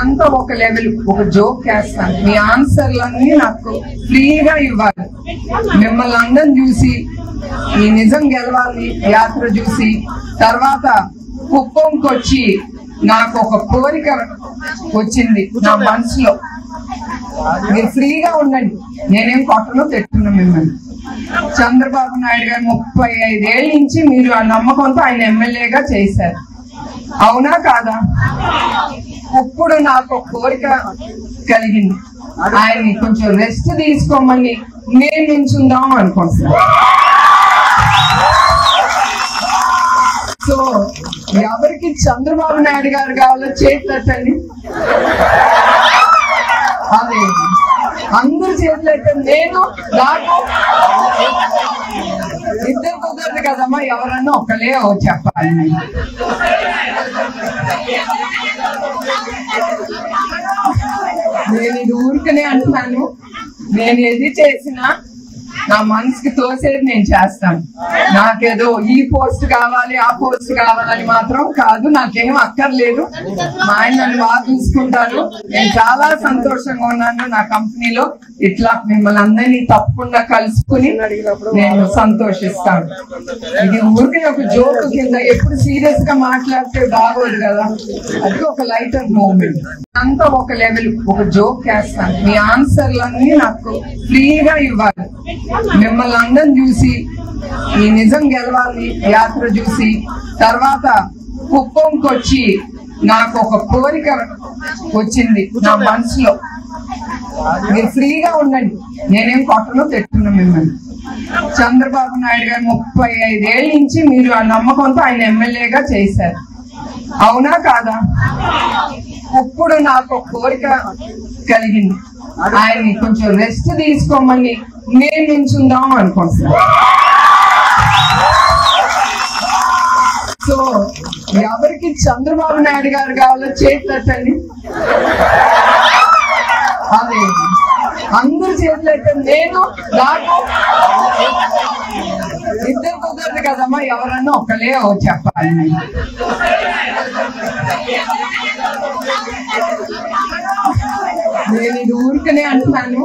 అంతా ఒక లెవెల్ ఒక జోక్ వేస్తాను. మీ ఆన్సర్లన్నీ నాకు ఫ్రీగా ఇవ్వాలి. మిమ్మల్ని అందరం చూసి ఈ నిజం గెలవాలి యాత్ర చూసి తర్వాత కుప్పంకి వచ్చి నాకు ఒక కోరిక వచ్చింది నా మనసులో. మీరు ఫ్రీగా ఉండండి, నేనేం కొట్టలో తెట్టున్నా మిమ్మల్ని. చంద్రబాబు నాయుడు గారు 35 ఏళ్ళ నుంచి మీరు ఆ నమ్మకంతో ఆయన ఎమ్మెల్యేగా చేశారు, అవునా కాదా? ఇప్పుడు నాకు ఒక కోరిక కలిగింది, ఆయన్ని కొంచెం రెస్ట్ తీసుకోమని నేను నించుందాం అనుకుంటున్నాను. సో ఎవరికి చంద్రబాబు నాయుడు గారు కావాలో చేతులెత్తండి. అదే అందరు చేతులైతే నేను నాకు ఇద్దరు కుదరదు కదమ్మా, ఎవరన్నా ఒకలే చెప్పాలి. నేను ఇది ఊరికనే అంటున్నాను, నేను ఏది చేసినా నా మనసుకి తోసేది నేను చేస్తాను. నాకేదో ఈ పోస్ట్ కావాలి ఆ పోస్ట్ కావాలని మాత్రం కాదు, నాకేం అక్కర్లేదు. మా ఆయన నన్ను బాగా చూసుకుంటారు, నేను చాలా సంతోషంగా ఉన్నాను. నా కంపెనీలో ఇట్లా మిమ్మల్ని అందరినీ తప్పకుండా కలుసుకుని నేను సంతోషిస్తాను. ఇది ఊరికి ఒక జోక్ కింద ఎప్పుడు సీరియస్ గా మాట్లాడితే బాగోదు కదా, అది ఒక లైటర్ మూమెంట్. అంతా ఒక లెవెల్ ఒక జోక్ వేస్తాను. మీ ఆన్సర్లన్నీ నాకు ఫ్రీగా ఇవ్వాలి. మిమ్మల్ని అందరం చూసి ఈ నిజం గెలవాలి యాత్ర చూసి తర్వాత కుప్పంకి వచ్చి నాకు ఒక కోరిక వచ్చింది నా మనసులో. మీరు ఫ్రీగా ఉండండి, నేనేం కొట్టలో తెట్టున్నా మిమ్మల్ని. చంద్రబాబు నాయుడు గారు 35 ఏళ్ళ నుంచి మీరు ఆ నమ్మకంతో ఆయన ఎమ్మెల్యేగా చేశారు, అవునా కాదా? ఇప్పుడు నాకు ఒక కోరిక కలిగింది, ఆయన్ని కొంచెం రెస్ట్ తీసుకోమని నేను నించుందాం అనుకుంటున్నాను. సో ఎవరికి చంద్రబాబు నాయుడు గారు కావాలో చేతులెత్తండి. అదే అందరు చేతులైతే నేను నాకు ఇద్దరు కుదరదు కదమ్మా, ఎవరన్నా ఒకలే చెప్పాలి. నేను ఇది ఊరికనే అంటున్నాను,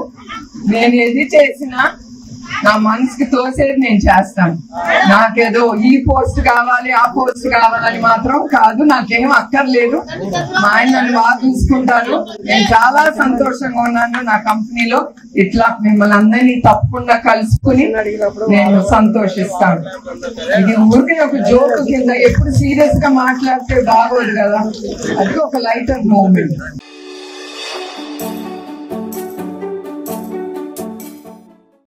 నేను ఏది చేసినా నా మనసుకి తోసేది నేను చేస్తాను. నాకేదో ఈ పోస్ట్ కావాలి ఆ పోస్ట్ కావాలని మాత్రం కాదు, నాకేం అక్కర్లేదు. మా ఆయన నన్ను బాగా చూసుకుంటారు, నేను చాలా సంతోషంగా ఉన్నాను. నా కంపెనీలో ఇట్లా మిమ్మల్ని అందరినీ తప్పకుండా కలుసుకుని నేను సంతోషిస్తాను. ఇది ఊరికి ఒక జోక్ కింద ఎప్పుడు సీరియస్ గా మాట్లాడితే బాగోదు కదా, అది ఒక లైటర్ మూమెంట్.